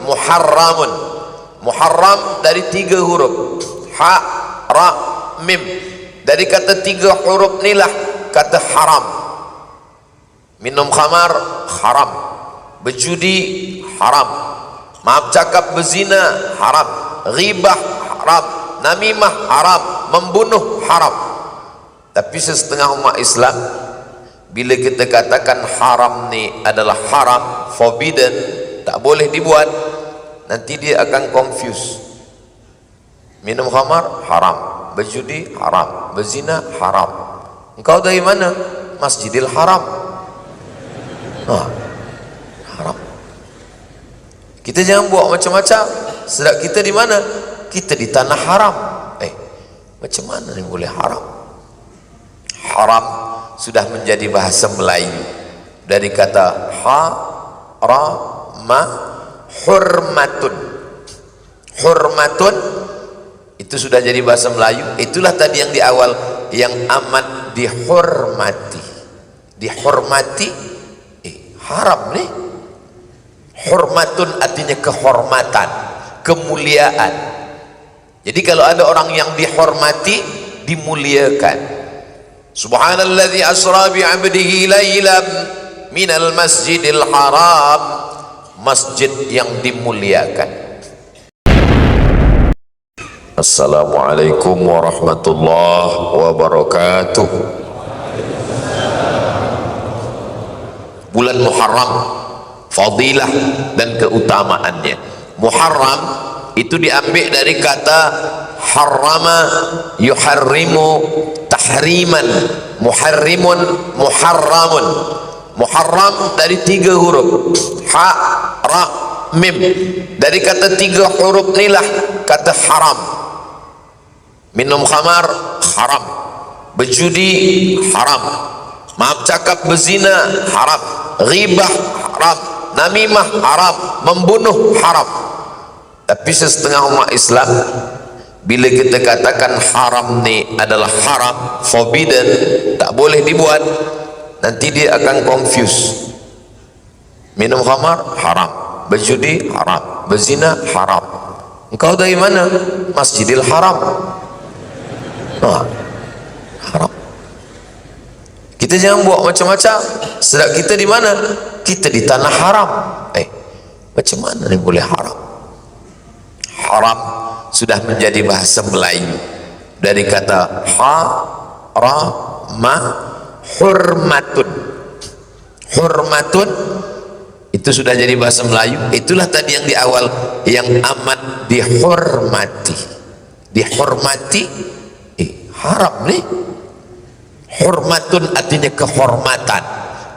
muharramun. Muharram dari 3 huruf, ha, ra, mim. Dari kata 3 huruf inilah kata haram. Minum khamar haram, berjudi haram, maaf cakap berzina haram, ghibah haram, namimah haram, membunuh haram. Tapi setengah umat Islam, bila kita katakan haram ni adalah haram, forbidden, tak boleh dibuat, nanti dia akan confuse. Minum khamar haram, berjudi haram, berzina haram. Engkau dari mana? Masjidil Haram. Haram. Kita jangan buat macam-macam. Sedang kita di mana? Kita di tanah haram. Macam mana ni boleh haram? Haram sudah menjadi bahasa Melayu dari kata ha, ra, ma, hurmatun. Hurmatun itu sudah jadi bahasa Melayu. Itulah tadi yang di awal, yang amat dihormati. Dihormati haram nih. Hormatun artinya kehormatan, kemuliaan. Jadi kalau ada orang yang dihormati, dimuliakan. Subhanalladzi asra bi 'abdihi lailan minal masjidil haram, masjid yang dimuliakan. Assalamualaikum warahmatullahi wabarakatuh. Bulan Muharram, fadilah dan keutamaannya. Muharram itu diambil dari kata harrama yuharrimu tahriman, muharrimun muharramun. Muharram dari 3 huruf, ha, ra, mim. Dari kata 3 huruf inilah kata haram. Minum khamar haram, berjudi haram, maaf cakap berzina haram, ghibah haram, namimah haram, membunuh haram. Tapi setengah umat Islam, bila kita katakan haram ni adalah haram, forbidden, tak boleh dibuat, nanti dia akan confuse. Minum khamar haram, berjudi haram, berzina haram. Engkau dari mana? Masjidil Haram. Haram. Kita jangan buat macam-macam. Sedang kita di mana? Kita di tanah haram. Macam mana ni boleh haram? Haram sudah menjadi bahasa Melayu dari kata ha, ra, ma, hurmatun. Hurmatun itu sudah jadi bahasa Melayu. Itulah tadi yang di awal, yang amat dihormati. Dihormati haram nih. Hormatun artinya kehormatan,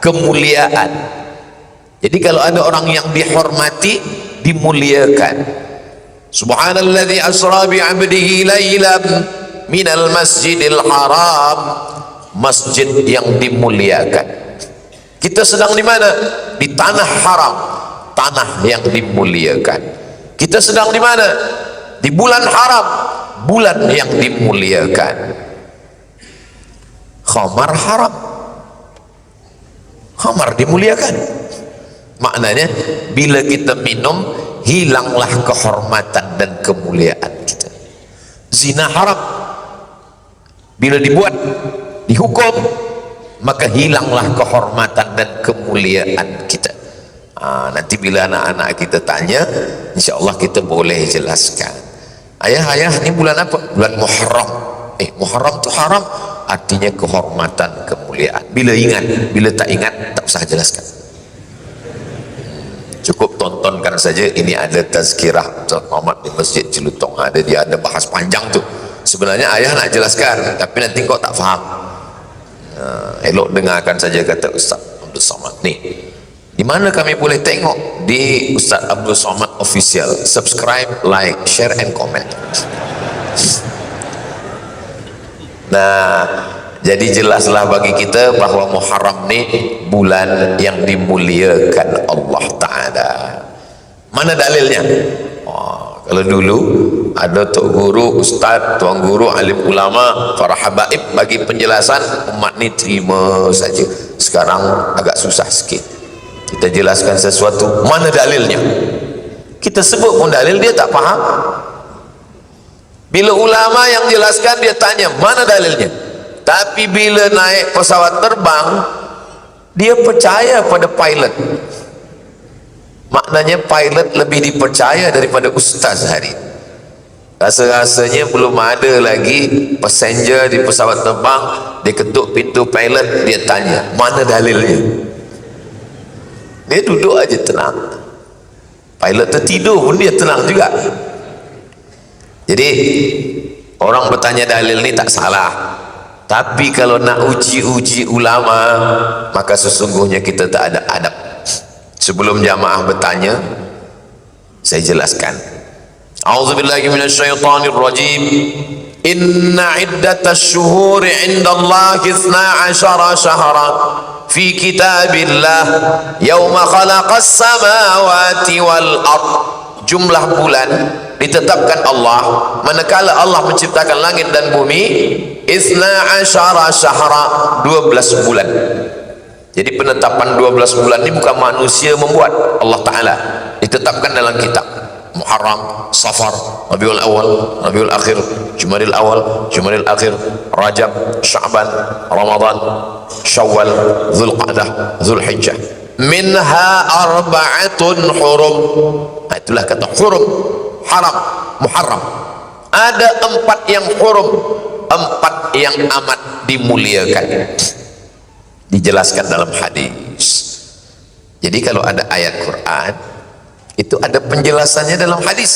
kemuliaan. Jadi kalau ada orang yang dihormati, dimuliakan. Subhanalladzi asra bi 'abdihi lailan minal masjidil haram, masjid yang dimuliakan. Kita sedang di mana? Di tanah haram, tanah yang dimuliakan. Kita sedang di mana? Di bulan haram, bulan yang dimuliakan. Khamar haram, khamar dimuliakan. Maknanya bila kita minum, hilanglah kehormatan dan kemuliaan kita. Zina haram, bila dibuat, dihukum, maka hilanglah kehormatan dan kemuliaan kita. Nanti bila anak-anak kita tanya, insya Allah kita boleh jelaskan. Ayah, ini bulan apa? Bulan Muharram. Muharram itu haram, artinya kehormatan, kemuliaan. Bila ingat, bila tak ingat, tak usah jelaskan. Cukup tontonkan saja. Ini ada tazkirah Ustaz Muhammad di Masjid Jelutong, dia ada bahas panjang tu. Sebenarnya ayah nak jelaskan, tapi nanti kau tak faham. Elok dengarkan saja kata Ustaz Abdul Somad. Nih, di mana kami boleh tengok? Di Ustaz Abdul Somad Official. Subscribe, like, share and comment. Nah, jadi jelaslah bagi kita bahwa Muharram ni bulan yang dimuliakan Allah Ta'ala. Mana dalilnya? Kalau dulu ada tok guru, ustaz, tuan guru, alim ulama, para habaib bagi penjelasan, umat ni terima saja. Sekarang agak susah sikit. Kita jelaskan sesuatu, mana dalilnya? Kita kita sebut pun dalil dia tak faham. Bila ulama yang jelaskan dia tanya mana dalilnya, tapi bila naik pesawat terbang dia percaya pada pilot. Maknanya pilot lebih dipercaya daripada ustaz hari. Rasa-rasanya belum ada lagi passenger di pesawat terbang, dia ketuk pintu pilot, dia tanya mana dalilnya. Dia duduk aja tenang, pilot tertidur pun dia tenang juga. Jadi orang bertanya dalil ni tak salah, tapi kalau nak uji-uji ulama maka sesungguhnya kita tak ada adab. Sebelum jamaah bertanya saya jelaskan. A'udzubillahi minasyaitonirrajim. Inna iddatash syuhuri 'indallahi 12 syahran fi kitabillah yauma khalaqas samawati wal ard. Jumlah bulan ditetapkan Allah manakala Allah menciptakan langit dan bumi 12 syahra, 12 bulan. Jadi penetapan 12 bulan ini bukan manusia membuat, Allah Ta'ala ditetapkan dalam kitab. Muharram, Safar, Rabiul Awal, Rabiul Akhir, Jumadil Awal, Jumadil Akhir, Rajab, Sya'ban, Ramadan, Syawal, Zulqa'dah, Zulhijjah. Minha arba'atun hurum. Itulah kata hurum, haram, muharram. Ada 4 yang hurum, 4 yang amat dimuliakan. Dijelaskan dalam hadis. Jadi kalau ada ayat Quran itu ada penjelasannya dalam hadis.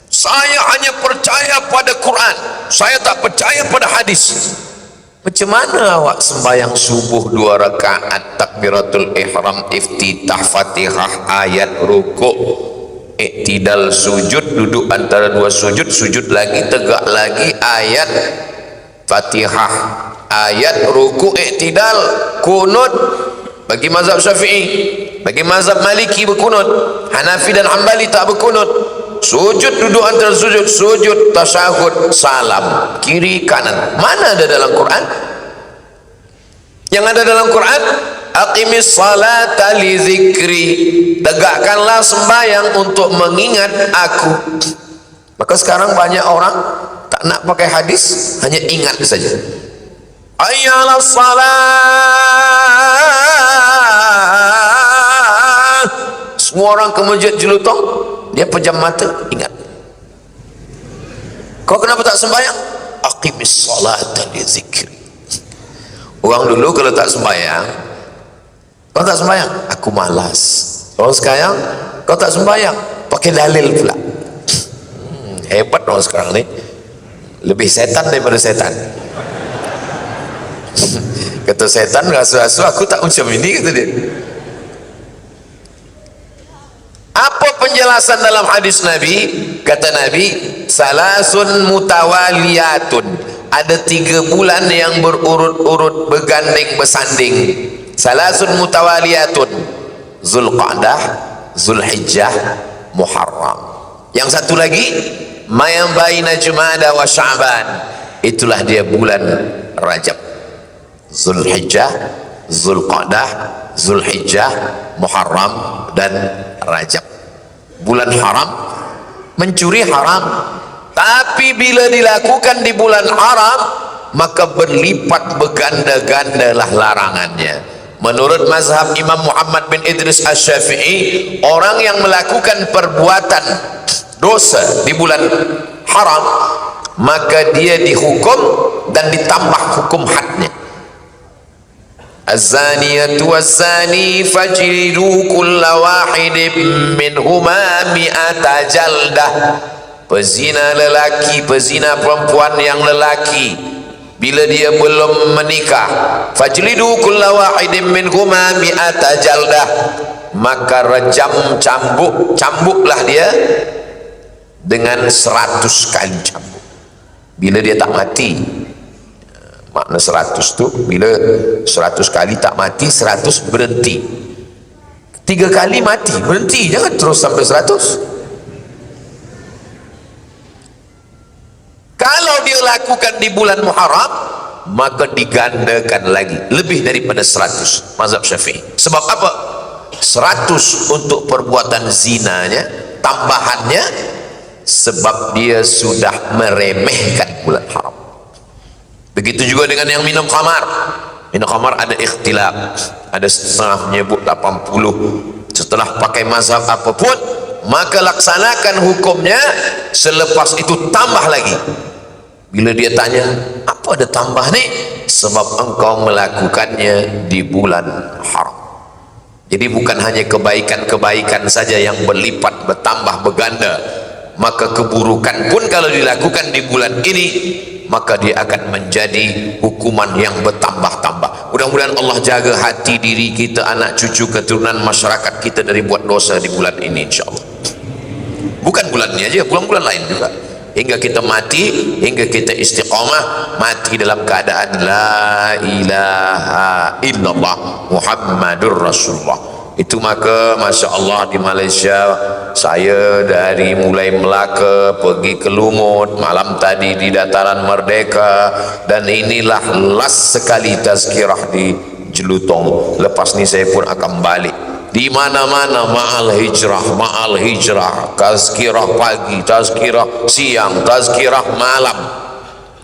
Saya hanya percaya pada Quran, saya tak percaya pada hadis. Macam mana awak sembahyang subuh 2 rakaat, takbiratul ihram, iftitah, fatihah, ayat, rukuk, iktidal, sujud, duduk antara 2 sujud, sujud lagi, tegak lagi, ayat, fatihah, ayat, rukuk, iktidal, kunut. Bagi mazhab Syafi'i, bagi mazhab Maliki berkunut, Hanafi dan Hambali tak berkunut. Sujud, duduk antara sujud, sujud, tasyahud, salam, kiri kanan. Mana ada dalam Quran? Yang ada dalam Quran, aqimis salata li zikri, tegakkanlah sembahyang untuk mengingat aku. Maka sekarang banyak orang tak nak pakai hadis, hanya ingat saja. Ayyala salat. Semua orang ke masjid jelutong, dia pejam mata, ingat. Kau kenapa tak sembahyang? Aqimis salata li zikri. Orang dulu kalau tak sembahyang, kau tak sembahyang, aku malas. Orang sekarang, kau tak sembahyang, pakai dalil pula. Hebat orang sekarang ni, lebih setan daripada setan. Kata setan, rasu-rasu aku tak macam ini, kata dia. Apa penjelasan dalam hadis Nabi? Kata Nabi, salasun mutawaliyatun, ada 3 bulan yang berurut-urut, berganding bersanding. Salasun mutawaliyatun, Zulqa'dah, Zulhijjah, Muharram. Yang satu lagi, mayang baina Jumada wa Sya'ban, itulah dia bulan Rajab. Zulhijjah, Zulqa'dah, Zulhijjah, Muharram dan Rajab. Bulan haram, mencuri haram, tapi bila dilakukan di bulan haram maka berlipat berganda-gandalah larangannya. Menurut mazhab Imam Muhammad bin Idris Asy-Syafi'i, orang yang melakukan perbuatan dosa di bulan haram maka dia dihukum dan ditambah hukum hadnya. Az-zaniyatu waz-zani fajlidu kulla wahidin minhuma mi'ata jaldah. Pezina lelaki, pezina perempuan yang lelaki, bila dia belum menikah, fajlidu kulla wahidin minhuma mi'ata jaldah, maka rejam, cambuklah dia dengan 100 kali cambuk. Bila dia tak mati, makna 100 tu bila 100 kali tak mati, 100 berhenti. 3 kali mati, berhenti, jangan terus sampai 100. Kalau dia lakukan di bulan Muharram maka digandakan lagi, lebih daripada 100 mazhab Syafi'i. Sebab apa? 100 untuk perbuatan zinanya, tambahannya sebab dia sudah meremehkan bulan haram. Begitu juga dengan yang minum khamar. Minum khamar ada ikhtilaf, ada setengah menyebut 80, setelah pakai mazhab apapun, maka laksanakan hukumnya. Selepas itu tambah lagi. Bila dia tanya, apa ada tambah nih? Sebab engkau melakukannya di bulan haram. Jadi bukan hanya kebaikan-kebaikan saja yang berlipat, bertambah, berganda, maka keburukan pun kalau dilakukan di bulan ini, maka dia akan menjadi hukuman yang bertambah-tambah. Mudah-mudahan Allah jaga hati diri kita, anak cucu, keturunan masyarakat kita dari buat dosa di bulan ini, insyaAllah. Bukan bulan ini aja, bulan-bulan lain juga, hingga kita mati, hingga kita istiqamah, mati dalam keadaan la ilaha illallah Muhammadur Rasulullah. Itu maka Masya Allah di Malaysia, saya dari mulai Melaka pergi ke Lumut, malam tadi di Dataran Merdeka, dan inilah last sekali tazkirah di Jelutong. Lepas ni saya pun akan balik. Di mana-mana ma'al hijrah, tazkirah pagi, tazkirah siang, tazkirah malam,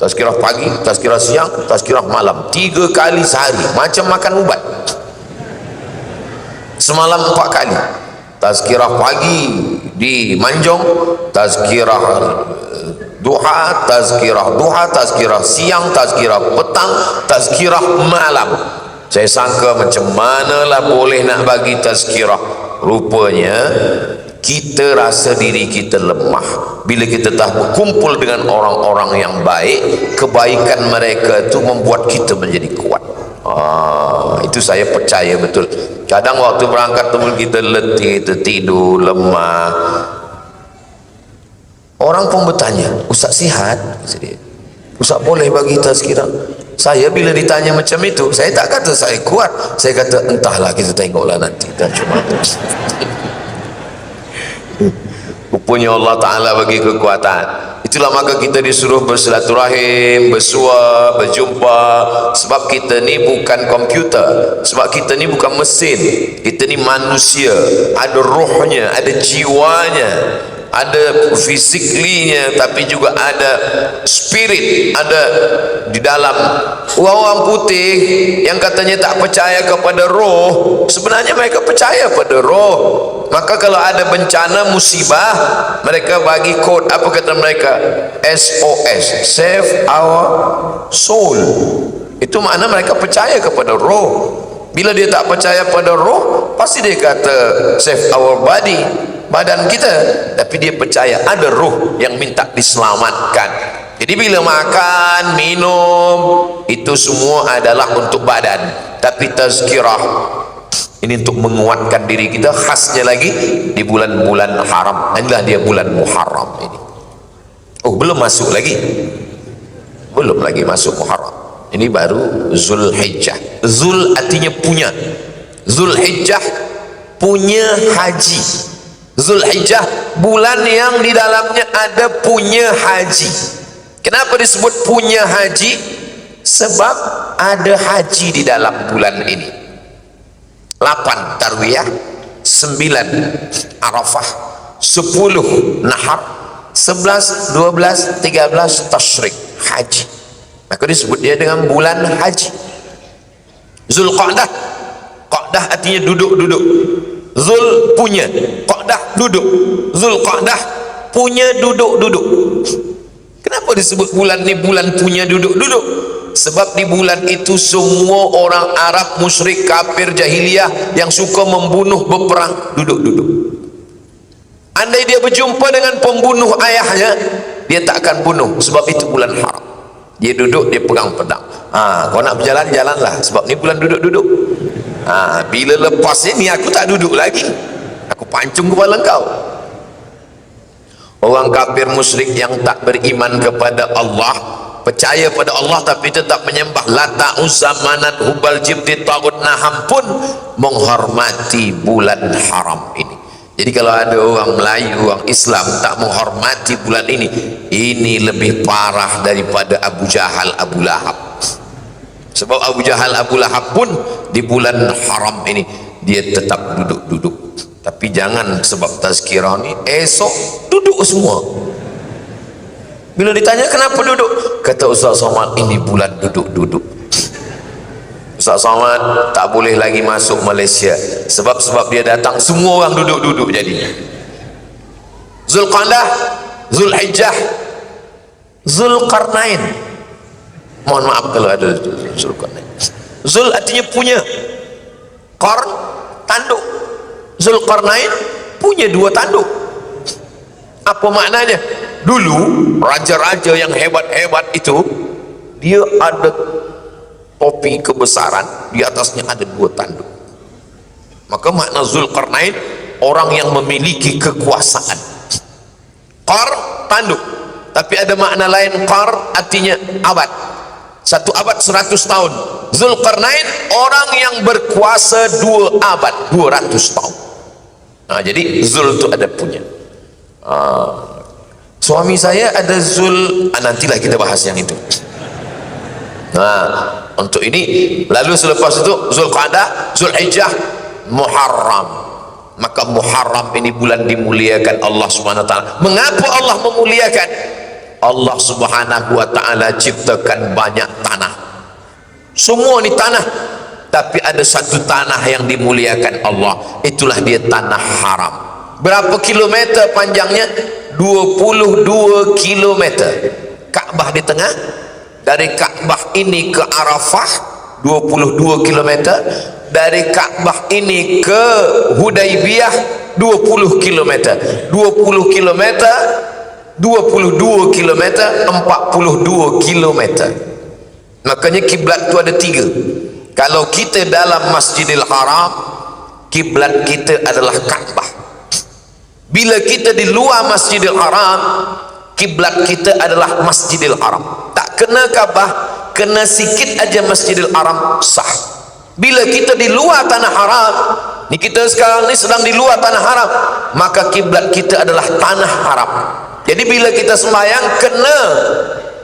tazkirah pagi, tazkirah siang, tazkirah malam, 3 kali sehari, macam makan ubat. Semalam 4 kali tazkirah pagi di Manjong, tazkirah duha, tazkirah siang, tazkirah petang, tazkirah malam. Saya sangka macam manalah boleh nak bagi tazkirah. Rupanya kita rasa diri kita lemah. Bila kita tak berkumpul dengan orang-orang yang baik, kebaikan mereka itu membuat kita menjadi kuat. Itu saya percaya betul. Kadang waktu berangkat teman kita letih, tertidur, lemah, orang pun bertanya, Ustaz sihat? Ustaz boleh bagi tazkirah? Saya bila ditanya macam itu, saya tak kata saya kuat, saya kata entahlah, kita tengoklah nanti. Dan cuma rupanya Allah Ta'ala bagi kekuatan. Itulah maka kita disuruh bersilaturahim, bersua, berjumpa. Sebab kita ni bukan komputer, sebab kita ni bukan mesin, kita ni manusia, ada rohnya, ada jiwanya, ada fisiklinya, tapi juga ada spirit, ada di dalam. Orang putih yang katanya tak percaya kepada roh, sebenarnya mereka percaya pada roh. Maka kalau ada bencana, musibah, mereka bagi kod, apa kata mereka? SOS, save our soul. Itu makna mereka percaya kepada roh. Bila dia tak percaya pada roh, pasti dia kata save our body, badan kita. Tapi dia percaya ada roh yang minta diselamatkan. Jadi bila makan, minum, itu semua adalah untuk badan. Tapi tazkirah ini untuk menguatkan diri kita, khasnya lagi di bulan-bulan haram. Inilah dia bulan Muharram ini. Oh, belum masuk lagi, belum lagi masuk Muharram. Ini baru Zulhijjah. Zul artinya punya, Zulhijjah punya haji. Zulhijjah bulan yang di dalamnya ada punya haji. Kenapa disebut punya haji? Sebab ada haji di dalam bulan ini. 8 tarwiyah, 9 Arafah, 10 Nahar, 11, 12, 13 Tasyrik, haji. Maka disebut dia dengan bulan haji. Zulqa'dah, Qa'dah artinya duduk-duduk. Zul punya, Qa'dah duduk. Zulqa'dah punya duduk-duduk. Kenapa disebut bulan ni bulan punya duduk-duduk? Sebab di bulan itu semua orang Arab, musyrik, kafir, jahiliyah yang suka membunuh, berperang, duduk-duduk. Andai dia berjumpa dengan pembunuh ayahnya, dia tak akan bunuh, sebab itu bulan haram. Dia duduk, dia pegang pedang. Kau nak berjalan, jalanlah, sebab ni bulan duduk-duduk. Bila lepas ni aku tak duduk lagi, aku pancung kepala kau. Orang kafir musyrik yang tak beriman kepada Allah, percaya pada Allah tapi tetap menyembah Lata, Uzza, Manat, Hubal, Jibti, Tagut, Naham pun menghormati bulan haram ini. Jadi kalau ada orang Melayu, orang Islam tak menghormati bulan ini lebih parah daripada Abu Jahal, Abu Lahab. Sebab Abu Jahal, Abu Lahab pun di bulan haram ini dia tetap duduk-duduk. Tapi jangan sebab tazkirah ni esok duduk semua. Bila ditanya kenapa duduk, kata Ustaz Somad, ini bulan duduk-duduk. Ustaz Somad tak boleh lagi masuk Malaysia sebab dia datang semua orang duduk-duduk jadinya. Zulqa'dah, Zulhijjah, Zulkarnain. Mohon maaf kalau ada Zulkarnain. Zul artinya punya, Qarn tanduk. Zulkarnain punya 2 tanduk. Apa maknanya? Dulu raja-raja yang hebat-hebat itu dia ada topi kebesaran, di atasnya ada 2 tanduk. Maka makna Zulkarnain orang yang memiliki kekuasaan. Qarn tanduk, tapi ada makna lain. Qarn artinya abad, 1 abad 100 tahun. Zulkarnain orang yang berkuasa 2 abad, 200 tahun. Nah, jadi Zul itu ada punya. Suami saya ada Zul, nantilah kita bahas yang itu. Nah, untuk ini lalu selepas itu Zulqa'dah, Zulhijjah, Muharram. Maka Muharram ini bulan dimuliakan Allah Subhanahu wa taala. Mengapa Allah memuliakan? Allah Subhanahu wa taala ciptakan banyak tanah. Semua ni tanah, tapi ada satu tanah yang dimuliakan Allah, itulah dia tanah haram. Berapa kilometer panjangnya? 22 kilometer. Kaabah di tengah. Dari Kaabah ini ke Arafah 22 kilometer. Dari Kaabah ini ke Hudaibiyah 20 kilometer. 20 kilometer, 22 kilometer, 42 kilometer. Makanya kiblat itu ada 3. Kalau kita dalam Masjidil Haram, kiblat kita adalah Kaabah. Bila kita di luar Masjidil Haram, kiblat kita adalah Masjidil Haram. Tak kena Kaabah, kena sikit aja Masjidil Haram sah. Bila kita di luar tanah haram, ni kita sekarang ni sedang di luar tanah haram, maka kiblat kita adalah tanah haram. Jadi bila kita sembahyang kena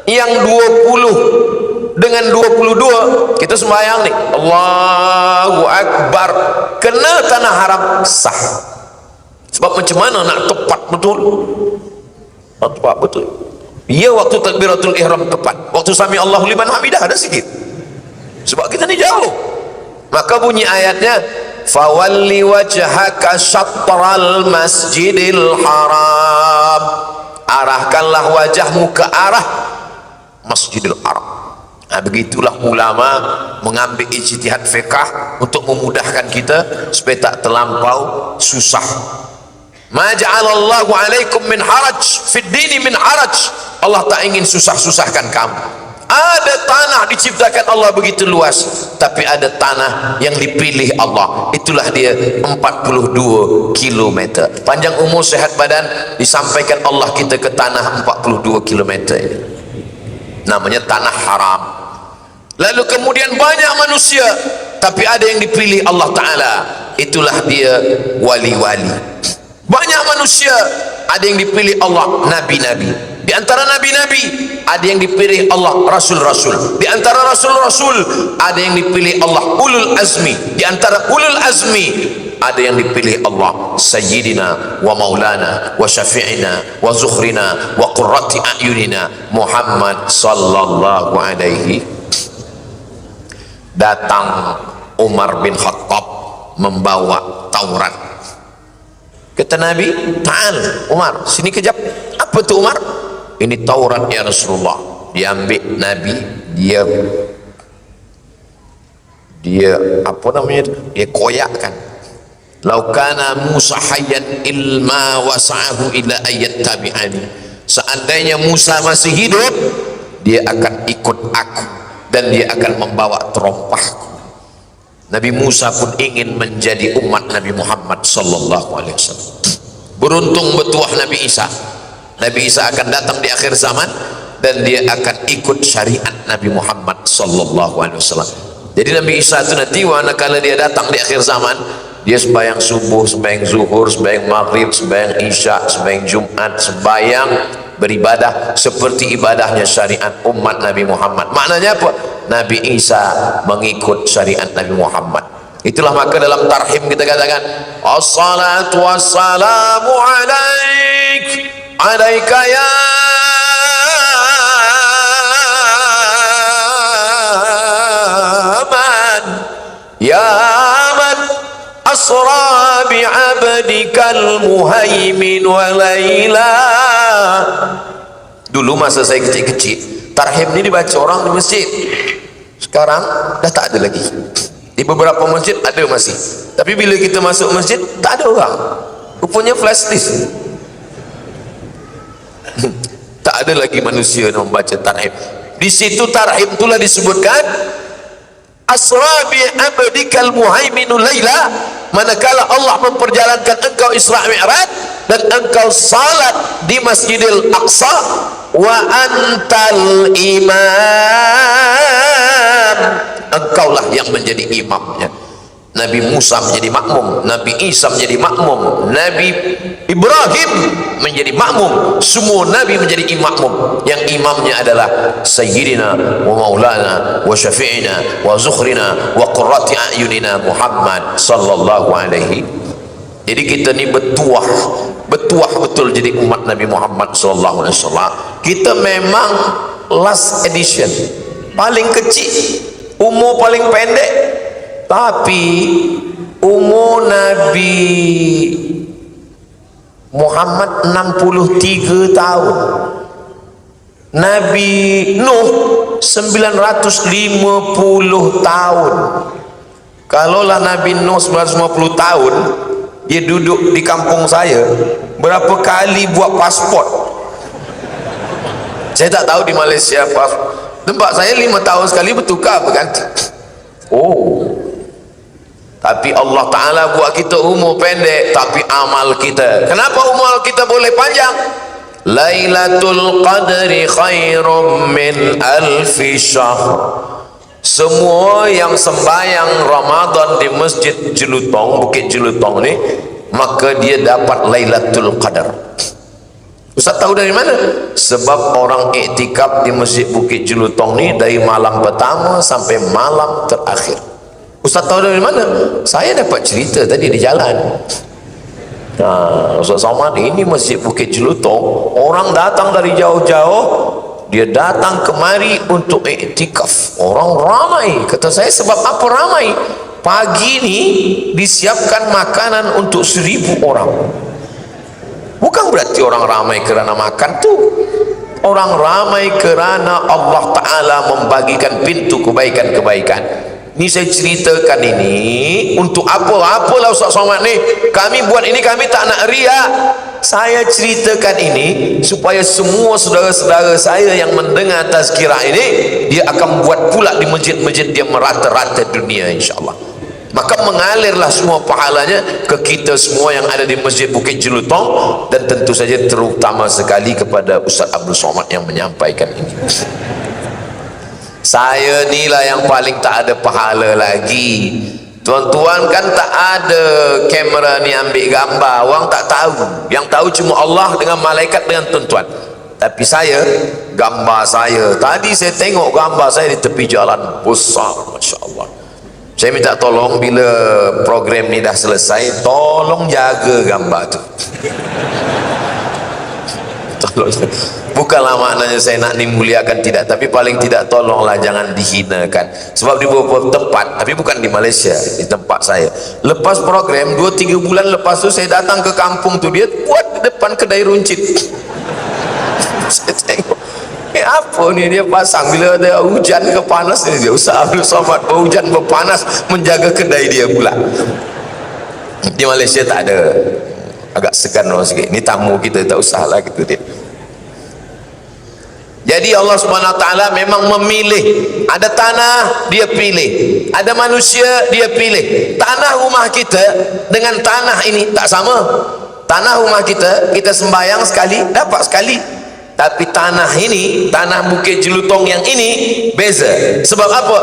yang 20 dengan 22, kita sembahyang ni Allahu Akbar, kena tanah haram sah. Sebab macam mana nak tepat betul? Tepat betul. Ya, waktu takbiratul ihram tepat, waktu sami Allahu liman hamidah ada sikit, sebab kita ni jauh. Maka bunyi ayatnya, fawalli wajhaka syatral masjidil haram, arahkanlah wajahmu ke arah Masjidil Haram. Nah, begitulah ulama mengambil ijtihad fiqh untuk memudahkan kita supaya tak terlampau susah. Ma ja'alallahu alaikum min haraj fid dini min haraj. Allah tak ingin susah-susahkan kamu. Ada tanah diciptakan Allah begitu luas, tapi ada tanah yang dipilih Allah, itulah dia 42 kilometer. Panjang umur sehat badan, disampaikan Allah kita ke tanah 42 kilometer ini, namanya tanah haram. Lalu kemudian banyak manusia, tapi ada yang dipilih Allah Ta'ala, itulah dia wali-wali. Banyak manusia, ada yang dipilih Allah, nabi-nabi. Di antara nabi-nabi ada yang dipilih Allah, rasul-rasul. Di antara rasul-rasul ada yang dipilih Allah, ulul azmi. Di antara ulul azmi ada yang dipilih Allah, sayyidina wa maulana wa syafi'ina wa zukhrina wa qurrati a'yunina Muhammad sallallahu alaihi. Datang Umar bin Khattab membawa Taurat. Kata Nabi, ta'al Umar, sini kejap. Apa tu Umar? Ini Taurat ya Rasulullah. Diambil Nabi, dia apa namanya, dia koyakkan. Laukana Musa hayyan ilma wasa'ahu ila ayat tabi'ani. Seandainya Musa masih hidup, dia akan ikut aku dan dia akan membawa terompahku. Nabi Musa pun ingin menjadi umat Nabi Muhammad sallallahu alaihi wasallam. Beruntung bertuah Nabi Isa. Nabi Isa akan datang di akhir zaman dan dia akan ikut syariat Nabi Muhammad sallallahu alaihi wasallam. Jadi Nabi Isa itu nanti manakala dia datang di akhir zaman, dia sembahyang subuh, sembahyang zuhur, sembahyang maghrib, sembahyang isya, sembahyang Jumat, sembahyang beribadah seperti ibadahnya syariat umat Nabi Muhammad. Maknanya apa? Nabi Isa mengikut syariat Nabi Muhammad. Itulah maka dalam tarhim kita katakan assalatu wassalamu alaika ya man asra bi'abdikal muhaimin wa layla. Dulu masa saya kecil-kecil tarhim ini dibaca orang di masjid. Sekarang dah tak ada lagi. Di beberapa masjid ada masih, tapi bila kita masuk masjid tak ada orang, rupanya flash disk. Tak ada lagi manusia yang membaca tarhim. Di situ tarhim itulah disebutkan asra bi abdikal muhaiminu laila, manakala Allah memperjalankan engkau Isra Mi'raj dan engkau salat di Masjidil Aqsa wa antal imam, engkaulah yang menjadi imamnya. Nabi Musa menjadi makmum, Nabi Isa menjadi makmum, Nabi Ibrahim menjadi makmum, semua Nabi menjadi makmum. Yang imamnya adalah Sayyidina wa Maulana wa Syafi'ina wa Zukhrina wa Qurrati A'yunina Muhammad sallallahu alaihi. Jadi kita ni betuah betul jadi umat Nabi Muhammad sallallahu alaihi wasallam. Kita memang last edition, paling kecil, umur paling pendek, tapi umur Nabi Muhammad 63 tahun, Nabi Nuh 950 tahun. Kalaulah Nabi Nuh 950 tahun, dia duduk di kampung saya, berapa kali buat pasport? Saya tak tahu di Malaysia pasport. Tempat saya 5 tahun sekali bertukar berganti. Oh, tapi Allah Ta'ala buat kita umur pendek, tapi amal kita, kenapa umur kita boleh panjang? Lailatul Qadri khairum min alfi syahr. Semua yang sembahyang Ramadan di Masjid Jelutong, Bukit Jelutong ni, maka dia dapat Lailatul Qadar. Ustaz tahu dari mana? Sebab orang iktikaf di Masjid Bukit Jelutong ni dari malam pertama sampai malam terakhir. Ustaz tahu dari mana? Saya dapat cerita tadi di jalan. Ustaz Somad, ini Masjid Bukit Jelutong, orang datang dari jauh-jauh, dia datang kemari untuk iktikaf. Orang ramai. Kata saya, sebab apa ramai? Pagi ni disiapkan makanan untuk 1000 orang. Bukan berarti orang ramai kerana makan tu. Orang ramai kerana Allah Ta'ala membagikan pintu kebaikan-kebaikan. Ini saya ceritakan ini untuk apa? Apalah Ustaz Somad ni, kami buat ini, kami tak nak riak. Saya ceritakan ini supaya semua saudara-saudara saya yang mendengar tazkirah ini, dia akan buat pula di masjid-masjid dia merata-rata dunia, insyaAllah. Maka mengalirlah semua pahalanya ke kita semua yang ada di Masjid Bukit Jelutong, dan tentu saja terutama sekali kepada Ustaz Abdul Somad yang menyampaikan ini. Saya ni lah yang paling tak ada pahala lagi. Tuan-tuan kan tak ada kamera ni ambil gambar, orang tak tahu. Yang tahu cuma Allah dengan malaikat dengan tuan-tuan. Tapi saya, gambar saya, tadi saya tengok gambar saya di tepi jalan besar, Masya Allah. Saya minta tolong bila program ni dah selesai, tolong jaga gambar tu. Tolong. Bukanlah maknanya saya nak dimuliakan, tidak, tapi paling tidak tolonglah jangan dihinakan. Sebab di beberapa tempat, tapi bukan di Malaysia, di tempat saya, lepas program 2-3 bulan lepas tu saya datang ke kampung tu, dia buat di depan kedai runcit. Saya tengok, apa ni dia pasang, bila ada hujan ke panas ni, dia Ustaz Abdul Somad berhujan berpanas menjaga kedai dia pula. Di Malaysia tak ada, agak segan orang sikit. Ni tamu kita, tak usah lah gitu dia. Jadi Allah Subhanahu Wa Taala memang memilih. Ada tanah dia pilih, ada manusia dia pilih. Tanah rumah kita dengan tanah ini tak sama. Tanah rumah kita, kita sembahyang sekali dapat sekali. Tapi tanah ini, tanah Bukit Jelutong yang ini beza. Sebab apa?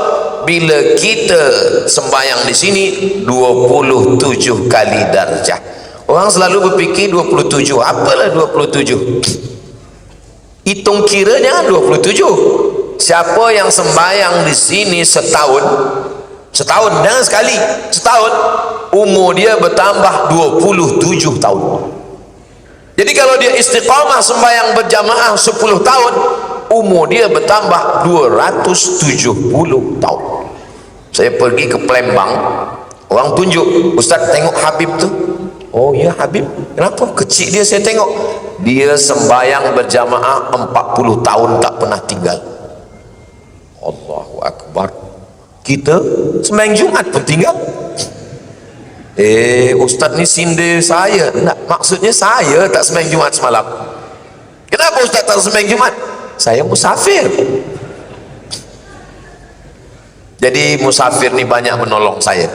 Bila kita sembahyang di sini 27 kali darjah. Orang selalu berfikir 27, apalah 27? Hitung kira jangan 27. Siapa yang sembahyang di sini setahun, Setahun, jangan sekali, setahun umur dia bertambah 27 tahun. Jadi kalau dia istiqamah sembahyang berjamaah 10 tahun, umur dia bertambah 270 tahun. Saya pergi ke Palembang, orang tunjuk, Ustaz tengok Habib tu. Oh ya Habib, kenapa? Kecil dia saya tengok, dia sembahyang berjamaah 40 tahun tak pernah tinggal. Allahu Akbar. Kita sembahyang Jumat pun tinggal. Ustaz ni sindir saya. Tak, maksudnya saya tak sembahyang Jumat semalam. Kenapa Ustaz tak sembahyang Jumat? Saya musafir. Jadi musafir ni banyak menolong saya.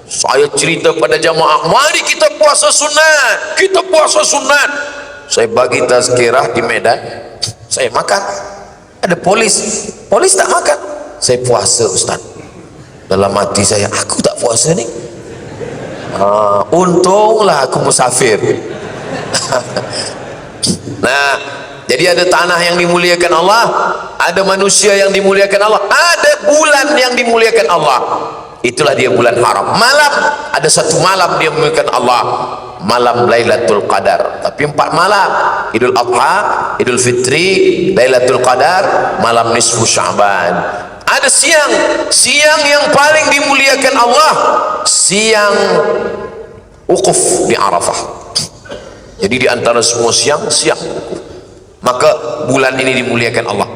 Saya cerita pada jamaah, mari kita puasa sunat, kita puasa sunat. Saya bagi tazkirah di Medan, saya makan. Ada polis tak makan, saya puasa Ustaz. Dalam hati saya, aku tak puasa ni. Untunglah aku musafir. Nah, jadi ada tanah yang dimuliakan Allah, ada manusia yang dimuliakan Allah, ada bulan yang dimuliakan Allah. Itulah dia bulan haram. Malam, ada satu malam dia memuliakan Allah, malam Lailatul Qadar. Tapi 4 malam, Idul Adha, Idul Fitri, Lailatul Qadar, malam nisfu Sya'ban. Ada siang yang paling dimuliakan Allah, siang wukuf di Arafah. Jadi di antara semua siang wukuf. Maka bulan ini dimuliakan Allah.